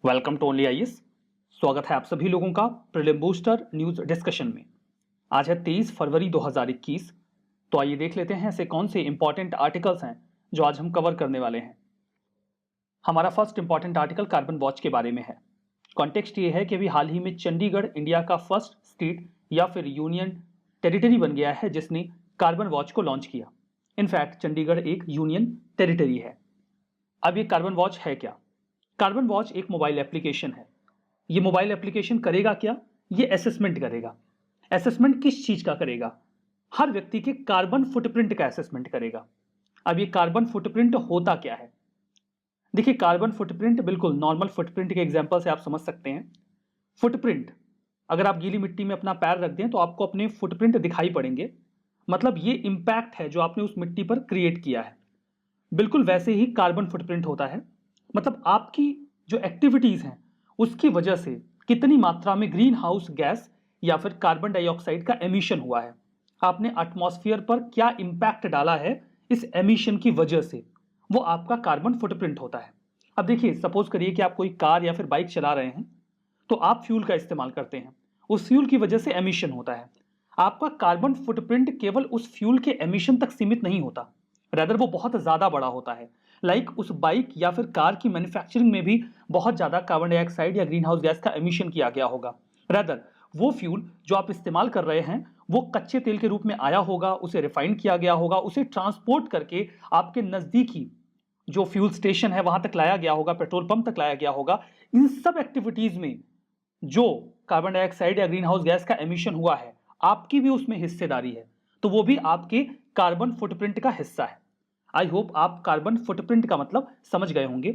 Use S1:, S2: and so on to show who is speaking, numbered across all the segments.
S1: Welcome to only IAS. स्वागत है आप सभी लोगों का प्रीलिम बूस्टर न्यूज डिस्कशन में। आज है 23 फरवरी 2021। तो आइए देख लेते हैं ऐसे कौन से इंपॉर्टेंट आर्टिकल्स हैं जो आज हम कवर करने वाले हैं। हमारा first important article carbon watch के बारे में है। कॉन्टेक्स्ट ये है कि अभी हाल ही में चंडीगढ़ इंडिया का फर्स्ट स्टेट या फिर यूनियन टेरिटरी बन गया है जिसने कार्बन वॉच को लॉन्च किया। इनफैक्ट चंडीगढ़ एक यूनियन टेरिटरी है। अब ये कार्बन वॉच है क्या? कार्बन वॉच एक मोबाइल एप्लीकेशन है। ये मोबाइल एप्लीकेशन करेगा क्या? ये असेसमेंट करेगा। असेसमेंट किस चीज का करेगा? हर व्यक्ति के कार्बन फुटप्रिंट का असेसमेंट करेगा। अब ये कार्बन फुटप्रिंट होता क्या है? देखिए, कार्बन फुटप्रिंट बिल्कुल नॉर्मल फुटप्रिंट के एग्जांपल से आप समझ सकते हैं। फुटप्रिंट, अगर आप गीली मिट्टी में अपना पैर रख दें तो आपको अपने फुटप्रिंट दिखाई पड़ेंगे। मतलब ये इंपैक्ट है जो आपने उस मिट्टी पर क्रिएट किया है। बिल्कुल वैसे ही कार्बन फुटप्रिंट होता है। मतलब आपकी जो एक्टिविटीज हैं उसकी वजह से कितनी मात्रा में ग्रीन हाउस गैस या फिर कार्बन डाइऑक्साइड का एमिशन हुआ है, आपने एटमॉस्फेयर पर क्या इंपैक्ट डाला है इस एमिशन की वजह से, वो आपका कार्बन फुटप्रिंट होता है। अब देखिए, सपोज करिए कि आप कोई कार या फिर बाइक चला रहे हैं तो आप फ्यूल का इस्तेमाल करते हैं। उस फ्यूल की वजह से एमिशन होता है। आपका कार्बन फुटप्रिंट केवल उस फ्यूल के एमिशन तक सीमित नहीं होता, रेदर वो बहुत ज्यादा बड़ा होता है। उस बाइक या फिर कार की मैन्युफैक्चरिंग में भी बहुत ज्यादा कार्बन डाइऑक्साइड या ग्रीन हाउस गैस का एमिशन किया गया होगा। रेदर वो फ्यूल जो आप इस्तेमाल कर रहे हैं वो कच्चे तेल के रूप में आया होगा, उसे रिफाइन किया गया होगा, उसे ट्रांसपोर्ट करके आपके नजदीकी जो फ्यूल स्टेशन है वहां तक लाया गया होगा, पेट्रोल पंप तक लाया गया होगा। इन सब एक्टिविटीज में जो कार्बन डाइऑक्साइड या ग्रीन हाउस गैस का एमिशन हुआ है, आपकी भी उसमें हिस्सेदारी है, तो वो भी आपके कार्बन फुटप्रिंट का हिस्सा है। आई होप आप कार्बन फुटप्रिंट का मतलब समझ गए होंगे।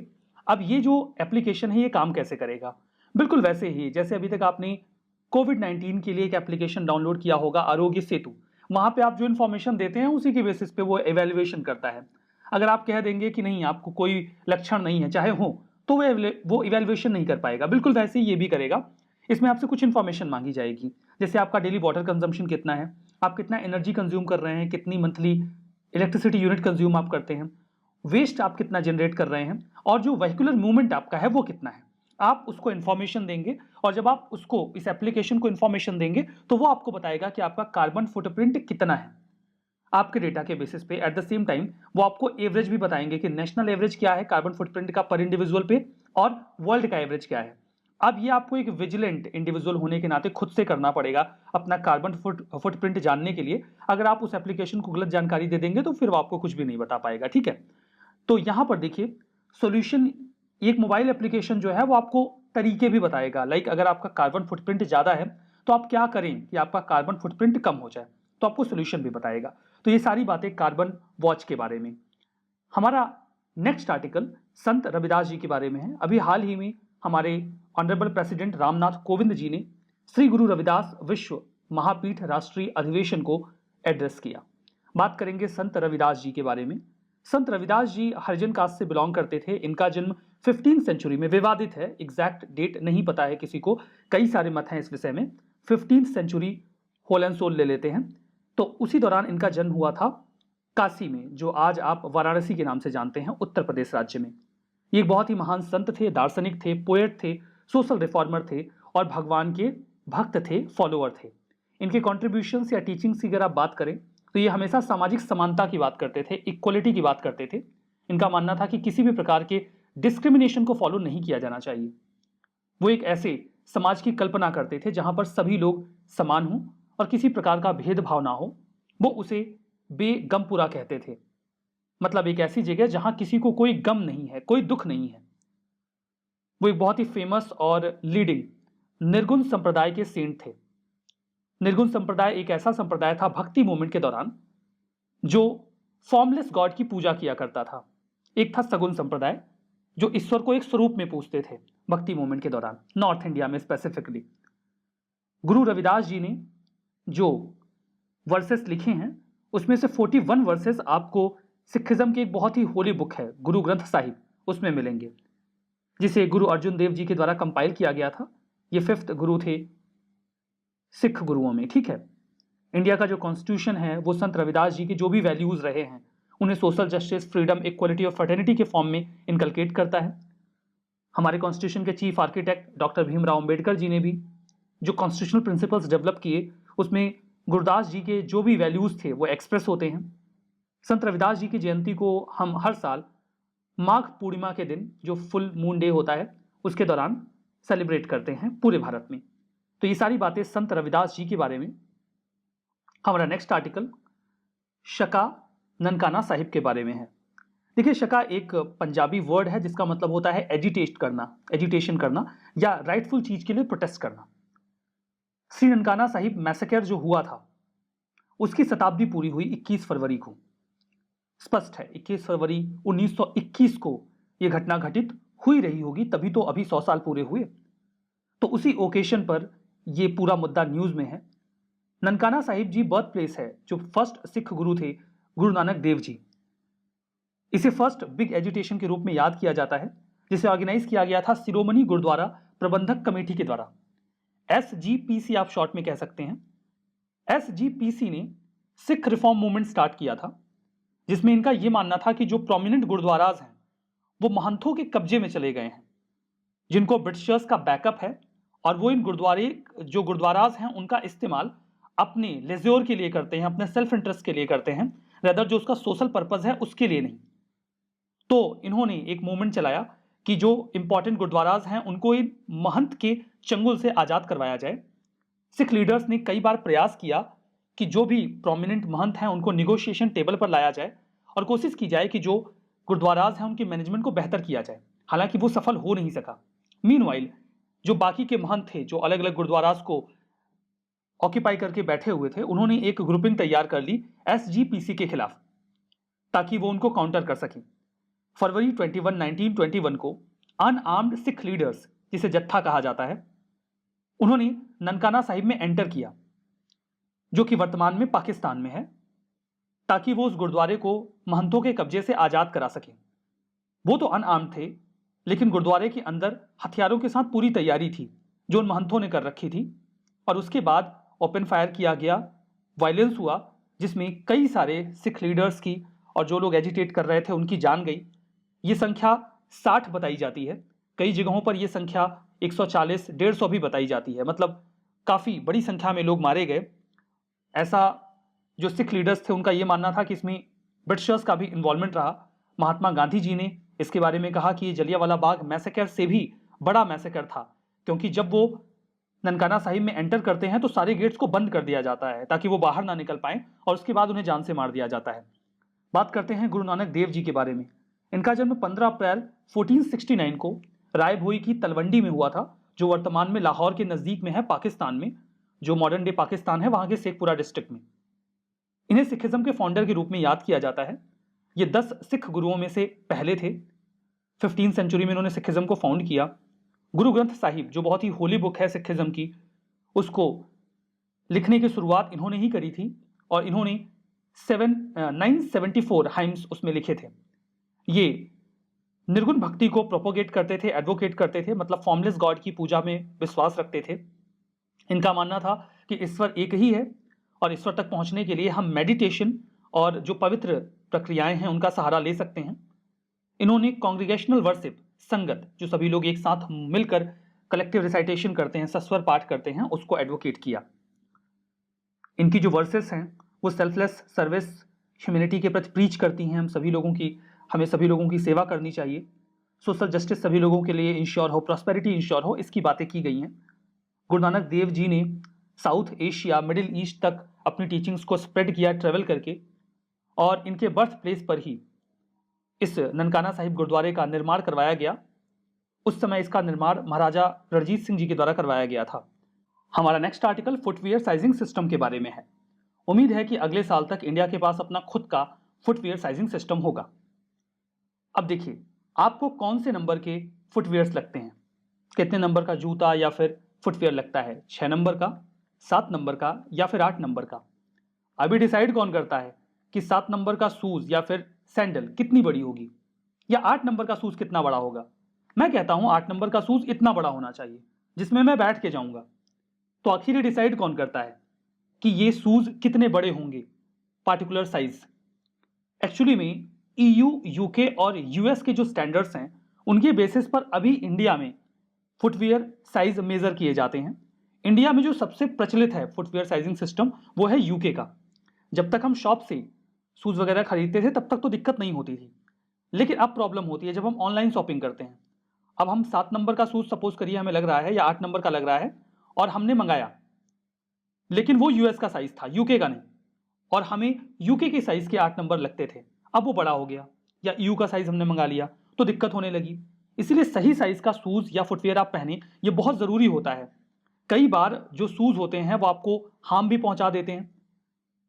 S1: अब ये जो एप्लीकेशन है ये काम कैसे करेगा? बिल्कुल वैसे ही जैसे अभी तक आपने कोविड-19 के लिए एक एप्लीकेशन डाउनलोड किया होगा, आरोग्य सेतु। वहां पे आप जो इन्फॉर्मेशन देते हैं उसी के बेसिस पे वो एवेल्युएशन करता है। अगर आप कह देंगे कि नहीं, आपको कोई लक्षण नहीं है चाहे हो, तो वो इवेल्युएशन नहीं कर पाएगा। बिल्कुल वैसे ही ये भी करेगा। इसमें आपसे कुछ इन्फॉर्मेशन मांगी जाएगी, जैसे आपका डेली वाटर कंजम्पशन कितना है, आप कितना एनर्जी कंज्यूम कर रहे हैं, कितनी मंथली इलेक्ट्रिसिटी यूनिट कंज्यूम आप करते हैं, वेस्ट आप कितना जनरेट कर रहे हैं, और जो वेहिकुलर मूवमेंट आपका है वो कितना है। आप उसको इन्फॉर्मेशन देंगे, और जब आप उसको इस एप्लीकेशन को इन्फॉर्मेशन देंगे तो वो आपको बताएगा कि आपका कार्बन फुटप्रिंट कितना है आपके डेटा के बेसिस पे। एट द सेम टाइम वो आपको एवरेज भी बताएंगे कि नेशनल एवरेज क्या है कार्बन फुटप्रिंट का पर इंडिविजुअल पे, और वर्ल्ड का एवरेज क्या है। अब ये आपको एक विजिलेंट इंडिविजुअल होने के नाते खुद से करना पड़ेगा अपना कार्बन फुटप्रिंट जानने के लिए। अगर आप उस एप्लीकेशन को गलत जानकारी दे देंगे तो फिर वो आपको कुछ भी नहीं बता पाएगा। ठीक है, तो यहां पर देखिए सॉल्यूशन, एक मोबाइल एप्लीकेशन जो है वो आपको तरीके भी बताएगा। अगर आपका कार्बन फुटप्रिंट ज्यादा है तो आप क्या करें कि आपका कार्बन फुटप्रिंट कम हो जाए, तो आपको सोल्यूशन भी बताएगा। तो ये सारी बातें कार्बन वॉच के बारे में। हमारा नेक्स्ट आर्टिकल संत रविदास जी के बारे में है। अभी हाल ही में हमारे ऑनरेबल प्रेसिडेंट रामनाथ कोविंद जी ने श्री गुरु रविदास विश्व महापीठ राष्ट्रीय अधिवेशन को एड्रेस किया। बात करेंगे संत रविदास जी के बारे में। संत रविदास जी हरिजन कास्ट से बिलोंग करते थे। इनका जन्म 15th सेंचुरी में, विवादित है, एग्जैक्ट डेट नहीं पता है किसी को, कई सारे मत हैं इस विषय में। 15th century whole and soul ले लेते हैं, तो उसी दौरान इनका जन्म हुआ था काशी में, जो आज आप वाराणसी के नाम से जानते हैं, उत्तर प्रदेश राज्य में। ये एक बहुत ही महान संत थे, दार्शनिक थे, पोएट थे, सोशल रिफॉर्मर थे, और भगवान के भक्त थे, फॉलोअर थे। इनके कॉन्ट्रीब्यूशंस या टीचिंग्स की अगर आप बात करें तो ये हमेशा सामाजिक समानता की बात करते थे, इक्वलिटी की बात करते थे। इनका मानना था कि किसी भी प्रकार के डिस्क्रिमिनेशन को फॉलो नहीं किया जाना चाहिए। वो एक ऐसे समाज की कल्पना करते थे जहां पर सभी लोग समान हों और किसी प्रकार का भेदभाव ना हो। वो उसे बेगमपुरा कहते थे, मतलब एक ऐसी जगह जहां किसी को कोई गम नहीं है, कोई दुख नहीं है। वो एक बहुत ही फेमस और लीडिंग निर्गुण संप्रदाय के सेंट थे। निर्गुण संप्रदाय एक ऐसा संप्रदाय था भक्ति मूवमेंट के दौरान जो फॉर्मलेस गॉड की पूजा किया करता था। एक था सगुण संप्रदाय जो ईश्वर को एक स्वरूप में पूजते थे भक्ति मूवमेंट के दौरान, नॉर्थ इंडिया में स्पेसिफिकली। गुरु रविदास जी ने जो वर्सेस लिखे हैं उसमें से 41 वर्सेस आपको सिखिज्म की एक बहुत ही होली बुक है गुरु ग्रंथ साहिब, उसमें मिलेंगे, जिसे गुरु अर्जुन देव जी के द्वारा कंपाइल किया गया था। ये 5th गुरु थे सिख गुरुओं में। ठीक है, इंडिया का जो कॉन्स्टिट्यूशन है वो संत रविदास जी के जो भी वैल्यूज रहे हैं उन्हें सोशल जस्टिस, फ्रीडम, इक्वलिटी और फ्रेटर्निटी के फॉर्म में इनकलकेट करता है। हमारे कॉन्स्टिट्यूशन के chief architect doctor Bhimrao Ambedkar ji ने भी जो कॉन्स्टिट्यूशनल प्रिंसिपल्स डेवलप किए उसमें गुरदास जी के जो भी वैल्यूज थे वो एक्सप्रेस होते हैं। संत रविदास जी की जयंती को हम हर साल माघ पूर्णिमा के दिन जो फुल मून डे होता है उसके दौरान सेलिब्रेट करते हैं पूरे भारत में। तो ये सारी बातें संत रविदास जी के बारे में। हमारा नेक्स्ट आर्टिकल शका ननकाना साहिब के बारे में है। देखिए, शका एक पंजाबी वर्ड है जिसका मतलब होता है एजिटेशन करना या राइटफुल चीज के लिए प्रोटेस्ट करना। श्री ननकाना साहिब मैसेकर जो हुआ था उसकी शताब्दी पूरी हुई 21 फरवरी को। स्पष्ट है 21 फरवरी 1921 को यह घटना घटित हुई रही होगी, तभी तो अभी 100 साल पूरे हुए। तो उसी ओकेशन पर यह पूरा मुद्दा न्यूज में है। ननकाना साहिब जी बर्थ प्लेस है जो फर्स्ट सिख गुरु थे गुरु नानक देव जी। इसे फर्स्ट बिग एजुटेशन के रूप में याद किया जाता है जिसे ऑर्गेनाइज किया गया था शिरोमणि गुरुद्वारा प्रबंधक कमेटी के द्वारा। SGPC आप शॉर्ट में कह सकते हैं। SGPC ने सिख रिफॉर्म मूवमेंट स्टार्ट किया था जिसमें इनका यह मानना था कि जो प्रोमिनेंट गुरुद्वाराज हैं वो महंतों के कब्जे में चले गए हैं जिनको ब्रिटिशर्स का बैकअप है और वो इन गुरुद्वाराज हैं उनका इस्तेमाल अपने लेज्योर के लिए करते हैं, अपने सेल्फ इंटरेस्ट के लिए करते हैं, रेदर जो उसका सोशल पर्पस है उसके लिए नहीं। तो इन्होंने एक मूवमेंट चलाया कि जो इंपॉर्टेंट गुरुद्वाराज हैं उनको इन महंत के चंगुल से आजाद करवाया जाए। सिख लीडर्स ने कई बार प्रयास किया कि जो भी प्रोमिनेंट महंत हैं उनको निगोशिएशन टेबल पर लाया जाए और कोशिश की जाए कि जो गुरुद्वाराज हैं उनके मैनेजमेंट को बेहतर किया जाए। हालांकि वो सफल हो नहीं सका। मीनवाइल जो बाकी के महंत थे जो अलग अलग गुरुद्वाराज को ऑक्यूपाई करके बैठे हुए थे उन्होंने एक ग्रुपिंग तैयार कर ली SGPC के खिलाफ ताकि वो उनको काउंटर कर सकें। फरवरी 21, 1921 को अनआर्म्ड सिख लीडर्स जिसे जत्था कहा जाता है उन्होंने ननकाना साहिब में एंटर किया जो कि वर्तमान में पाकिस्तान में है ताकि वो उस गुरुद्वारे को महंतों के कब्जे से आजाद करा सकें। वो तो अनआर्म्ड थे लेकिन गुरुद्वारे के अंदर हथियारों के साथ पूरी तैयारी थी जो उन महंतों ने कर रखी थी और उसके बाद ओपन फायर किया गया, वायलेंस हुआ जिसमें कई सारे सिख लीडर्स की और जो लोग एजिटेट कर रहे थे उनकी जान गई। ये संख्या 60 बताई जाती है, कई जगहों पर यह संख्या 140, 150 भी बताई जाती है। मतलब काफ़ी बड़ी संख्या में लोग मारे गए। ऐसा जो सिख लीडर्स थे उनका यह मानना था कि इसमें ब्रिटिशर्स का भी इन्वॉल्वमेंट रहा। महात्मा गांधी जी ने इसके बारे में कहा कि ये जलियांवाला बाग मैसेकर से भी बड़ा मैसेकर था क्योंकि जब वो ननकाना साहिब में एंटर करते हैं तो सारे गेट्स को बंद कर दिया जाता है ताकि वो बाहर ना निकल पाए और उसके बाद उन्हें जान से मार दिया जाता है। बात करते हैं गुरु नानक देव जी के बारे में। इनका जन्म 15 अप्रैल 1469 को रायभोई की तलवंडी में हुआ था जो वर्तमान में लाहौर के नज़दीक में है, पाकिस्तान में, जो मॉडर्न डे पाकिस्तान है वहाँ के शेखपुरा डिस्ट्रिक्ट में। इन्हें सिखिज्म के फाउंडर के रूप में याद किया जाता है। ये 10 सिख गुरुओं में से पहले थे। 15वीं सेंचुरी में इन्होंने सिखिज्म को फाउंड किया। गुरु ग्रंथ साहिब जो बहुत ही होली बुक है सिखिज्म की, उसको लिखने की शुरुआत इन्होंने ही करी थी और इन्होंने 974 हाइम्स उसमें लिखे थे। ये निर्गुण भक्ति को प्रोपोगेट करते थे, एडवोकेट करते थे, मतलब फॉर्मलेस गॉड की पूजा में विश्वास रखते थे। इनका मानना था कि ईश्वर एक ही है और ईश्वर तक पहुंचने के लिए हम मेडिटेशन और जो पवित्र प्रक्रियाएं हैं उनका सहारा ले सकते हैं। इन्होंने कॉन्ग्रीगेशनल वर्शिप, संगत, जो सभी लोग एक साथ मिलकर कलेक्टिव रिसाइटेशन करते हैं, सस्वर पाठ करते हैं, उसको एडवोकेट किया। इनकी जो वर्सेस हैं वो सेल्फलेस सर्विस, ह्यूमैनिटी के प्रति प्रीच करती हैं। हमें सभी लोगों की सेवा करनी चाहिए, सोशल जस्टिस सभी लोगों के लिए इंश्योर हो, प्रॉस्पेरिटी इंश्योर हो, इसकी बातें की गई हैं। गुरु नानक देव जी ने साउथ एशिया, मिडिल ईस्ट तक अपनी टीचिंग्स को स्प्रेड किया ट्रेवल करके, और इनके बर्थ प्लेस पर ही इस ननकाना साहिब गुरुद्वारे का निर्माण करवाया गया। उस समय इसका निर्माण महाराजा रणजीत सिंह जी के द्वारा करवाया गया था। हमारा next article footwear sizing system के बारे में है। उम्मीद है कि अगले साल तक इंडिया के पास अपना खुद का फुटवियर साइजिंग सिस्टम होगा। अब देखिए, आपको कौन से नंबर के फुटवियर्स लगते हैं, कितने नंबर का जूता या फिर फुटवियर लगता है, 6 नंबर का, 7 नंबर का या फिर 8 नंबर का। अभी डिसाइड कौन करता है कि 7 नंबर का शूज या फिर सैंडल कितनी बड़ी होगी या 8 नंबर का शूज कितना बड़ा होगा। मैं कहता हूं 8 नंबर का शूज इतना बड़ा होना चाहिए जिसमें मैं बैठ के जाऊंगा। तो आखिर ये डिसाइड कौन करता है कि ये शूज कितने बड़े होंगे, पार्टिकुलर साइज। एक्चुअली में EU, UK और US के जो स्टैंडर्ड्स हैं उनके बेसिस पर अभी इंडिया में फुटवियर साइज मेजर किए जाते हैं। इंडिया में जो सबसे प्रचलित है फुटवियर साइजिंग सिस्टम वो है यूके का। जब तक हम शॉप से शूज वगैरह खरीदते थे तब तक तो दिक्कत नहीं होती थी, लेकिन अब प्रॉब्लम होती है जब हम ऑनलाइन शॉपिंग करते हैं। अब हम 7 नंबर का शूज सपोज करिए हमें लग रहा है या 8 नंबर का लग रहा है और हमने मंगाया, लेकिन वो यूएस का साइज था, यूके का नहीं, और हमें यूके के साइज के 8 नंबर लगते थे। अब वो बड़ा हो गया या यू का साइज हमने मंगा लिया तो दिक्कत होने लगी। इसीलिए सही साइज का शूज या फुटवियर आप पहने, ये बहुत जरूरी होता है। कई बार जो शूज होते हैं वो आपको हार्म भी पहुंचा देते हैं।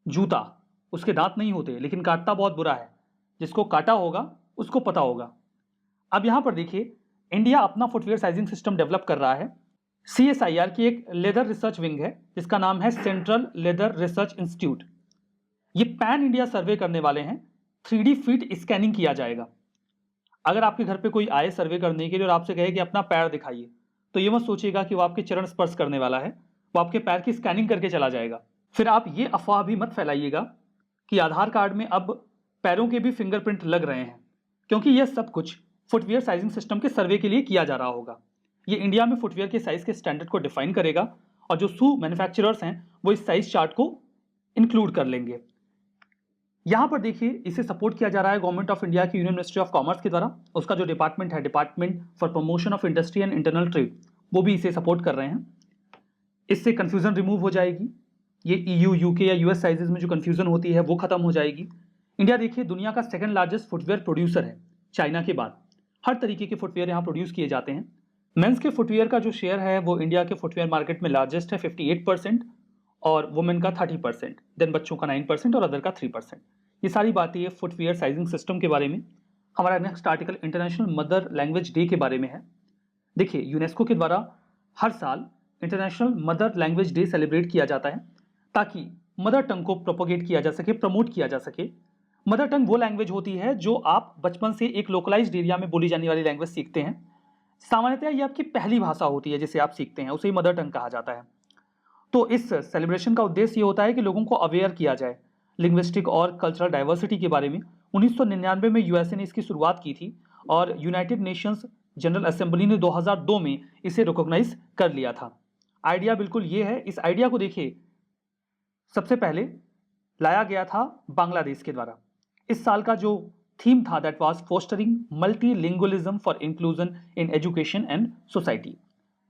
S1: जूता, उसके दांत नहीं होते लेकिन काटता बहुत बुरा है, जिसको काटा होगा उसको पता होगा। अब यहां पर देखिए, इंडिया अपना फुटवियर साइजिंग सिस्टम डेवलप कर रहा है। CSIR की एक लेदर रिसर्च विंग है जिसका नाम है सेंट्रल लेदर रिसर्च इंस्टीट्यूट। ये पैन इंडिया सर्वे करने वाले हैं। 3D फीट स्कैनिंग किया जाएगा। अगर आपके घर पे कोई आए सर्वे करने के लिए और आपसे कहे कि अपना पैर दिखाइए, तो ये मत सोचिएगा कि वो आपके चरण स्पर्श करने वाला है, वो आपके पैर की स्कैनिंग करके चला जाएगा। फिर आप ये अफवाह भी मत फैलाइएगा कि आधार कार्ड में अब पैरों के भी फिंगरप्रिंट लग रहे हैं, क्योंकि यह सब कुछ फुटवियर साइजिंग सिस्टम के सर्वे के लिए किया जा रहा होगा। ये इंडिया में फुटवियर के साइज के स्टैंडर्ड को डिफाइन करेगा और जो शू मैन्युफैक्चरर्स हैं वो इस साइज चार्ट को इंक्लूड कर लेंगे। यहां पर देखिए, इसे सपोर्ट किया जा रहा है गवर्नमेंट ऑफ इंडिया की यूनियन मिनिस्ट्री ऑफ कॉमर्स के द्वारा। उसका जो डिपार्टमेंट है, department for promotion of industry and internal trade, वो भी इसे सपोर्ट कर रहे हैं। इससे कंफ्यूजन रिमूव हो जाएगी। ये EU, यूके या US साइजेस में जो कंफ्यूजन होती है वो खत्म हो जाएगी। इंडिया देखिए दुनिया का सेकंड लार्जेस्ट फुटवियर प्रोड्यूसर है चाइना के बाद। हर तरीके के फुटवियर यहाँ प्रोड्यूस किए जाते हैं। मेंस के फुटवियर का जो शेयर है वो इंडिया के फुटवियर मार्केट में लार्जेस्ट है 58%, और वुमेन का 30%, देन बच्चों का 9% और अदर का 3%। ये सारी बातें फुटवियर साइजिंग सिस्टम के बारे में। हमारा next article international mother language day के बारे में है। देखिए, यूनेस्को के द्वारा हर साल international mother language day celebrate किया जाता है ताकि मदर टंग को प्रोपोगेट किया जा सके, प्रमोट किया जा सके। मदर टंग वो लैंग्वेज होती है जो आप बचपन से एक लोकलाइज्ड एरिया में बोली जाने वाली लैंग्वेज सीखते हैं। सामान्यतः ये आपकी पहली भाषा होती है जिसे आप सीखते हैं, उसे ही मदर टंग कहा जाता है। तो इस सेलिब्रेशन का उद्देश्य ये होता है कि लोगों को अवेयर किया जाए लिंग्विस्टिक और कल्चरल डाइवर्सिटी के बारे में। 1999 में यूएसए ने इसकी शुरुआत की थी और यूनाइटेड नेशंस जनरल असेंबली ने 2002 में इसे रिकॉग्नाइज कर लिया था। आइडिया बिल्कुल ये है। इस आइडिया को देखिए, सबसे पहले लाया गया था बांग्लादेश के द्वारा। इस साल का जो थीम था that was fostering multilingualism for inclusion in education and society.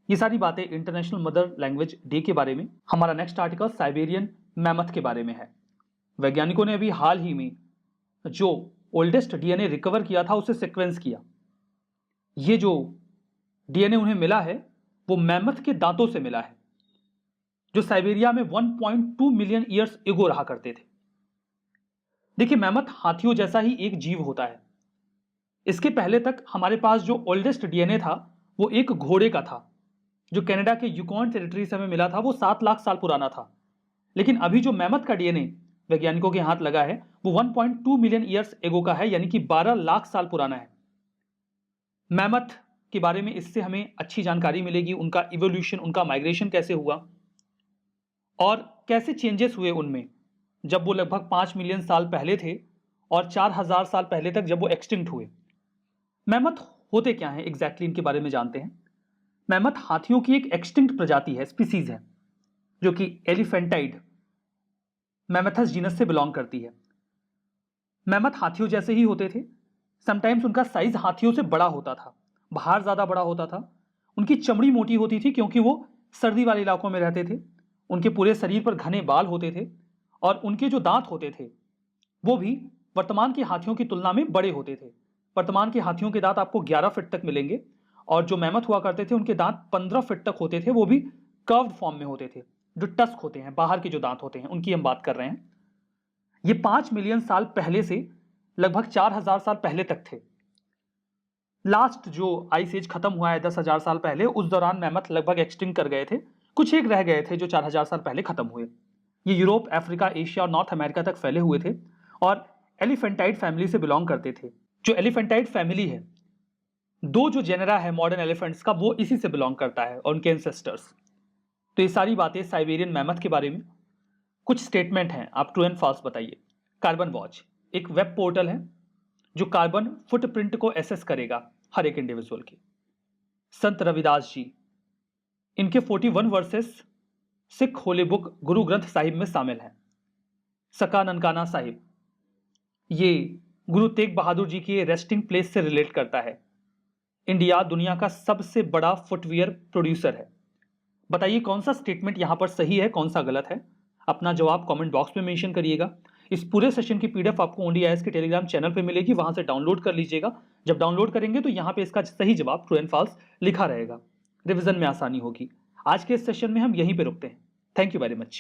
S1: ये सारी बातें इंटरनेशनल मदर लैंग्वेज डे के बारे में। हमारा नेक्स्ट आर्टिकल साइबेरियन मैमथ के बारे में है। वैज्ञानिकों ने अभी हाल ही में जो ओल्डेस्ट डीएनए रिकवर किया था उसे सीक्वेंस किया। ये जो डीएनए उन्हें मिला है वो मैमथ के दांतों से मिला है, जो साइबेरिया में 1.2 मिलियन ईयर्स एगो रहा करते थे। देखिए, मैमथ हाथियों जैसा ही एक जीव होता है। इसके पहले तक हमारे पास जो ओल्डेस्ट डीएनए था वो एक घोड़े का था, जो कनाडा के यूकॉन टेरिटरी से हमें मिला था। वो 7 लाख साल पुराना था। लेकिन अभी जो मैमथ का डीएनए वैज्ञानिकों के हाथ लगा है वो 1.2 मिलियन ईयर्स एगो का है, यानी कि 12 लाख साल पुराना है। मैमथ के बारे में इससे हमें अच्छी जानकारी मिलेगी, उनका इवोल्यूशन, उनका माइग्रेशन कैसे हुआ और कैसे चेंजेस हुए उनमें, जब वो लगभग 5 मिलियन साल पहले थे और 4000 साल पहले तक जब वो एक्सटिंक्ट हुए। मैमथ होते क्या हैं एग्जैक्टली, इनके बारे में जानते हैं। मैमथ हाथियों की एक एक्सटिंक्ट प्रजाति है, स्पीसीज है, जो कि एलिफेंटाइड मैमथस जीनस से बिलोंग करती है। मैमथ हाथियों जैसे ही होते थे। समटाइम्स उनका साइज हाथियों से बड़ा होता था, बाहर ज्यादा बड़ा होता था। उनकी चमड़ी मोटी होती थी क्योंकि वो सर्दी वाले इलाकों में रहते थे। उनके पूरे शरीर पर घने बाल होते थे और उनके जो दांत होते थे वो भी वर्तमान के हाथियों की तुलना में बड़े होते थे। वर्तमान के हाथियों के दांत आपको 11 फीट तक मिलेंगे और जो मैमथ हुआ करते थे उनके दांत 15 फीट तक होते थे। वो भी कर्व्ड फॉर्म में होते थे। जो टस्क होते हैं, बाहर के जो दांत होते हैं, उनकी हम बात कर रहे हैं। ये 5 मिलियन साल पहले से लगभग 4000 साल पहले तक थे। लास्ट जो आइस एज खत्म हुआ है 10,000 साल पहले, उस दौरान मैमथ लगभग एक्सटिंक्ट कर गए थे। कुछ एक रह गए थे जो 4000 साल पहले खत्म हुए। ये यूरोप, अफ्रीका, एशिया और नॉर्थ अमेरिका तक फैले हुए थे और एलिफेंटाइड फैमिली से बिलोंग करते थे। जो एलिफेंटाइड फैमिली है, 2 जो जेनरा है मॉडर्न एलिफेंट्स का, वो इसी से बिलोंग करता है और उनके एंसेस्टर्स। तो ये सारी बातें साइबेरियन मैमथ के बारे में। कुछ स्टेटमेंट हैं, आप ट्रू एंड फॉल्स बताइए। कार्बन वॉच एक वेब पोर्टल है जो कार्बन फुटप्रिंट को एसेस करेगा। हर एक इंडिविजुअल की। संत रविदास जी, इनके 41 वर्सेस सिख होली बुक गुरु ग्रंथ साहिब में शामिल हैं। सका ननकाना साहिब, ये गुरु तेग बहादुर जी की रेस्टिंग प्लेस से रिलेट करता है। इंडिया दुनिया का सबसे बड़ा फुटवियर प्रोड्यूसर है। बताइए कौन सा स्टेटमेंट यहां पर सही है, कौन सा गलत है। अपना जवाब कमेंट बॉक्स में मेंशन करिएगा। इस पूरे सेशन की पीडीएफ आपको ओनली आईएएस के टेलीग्राम चैनल पे मिलेगी, वहां से डाउनलोड कर लीजिएगा। जब डाउनलोड करेंगे तो यहां पे इसका सही जवाब ट्रू एंड फॉल्स लिखा रहेगा, रिवीजन में आसानी होगी। आज के इस सेशन में हम यहीं पे रुकते हैं। Thank you very much.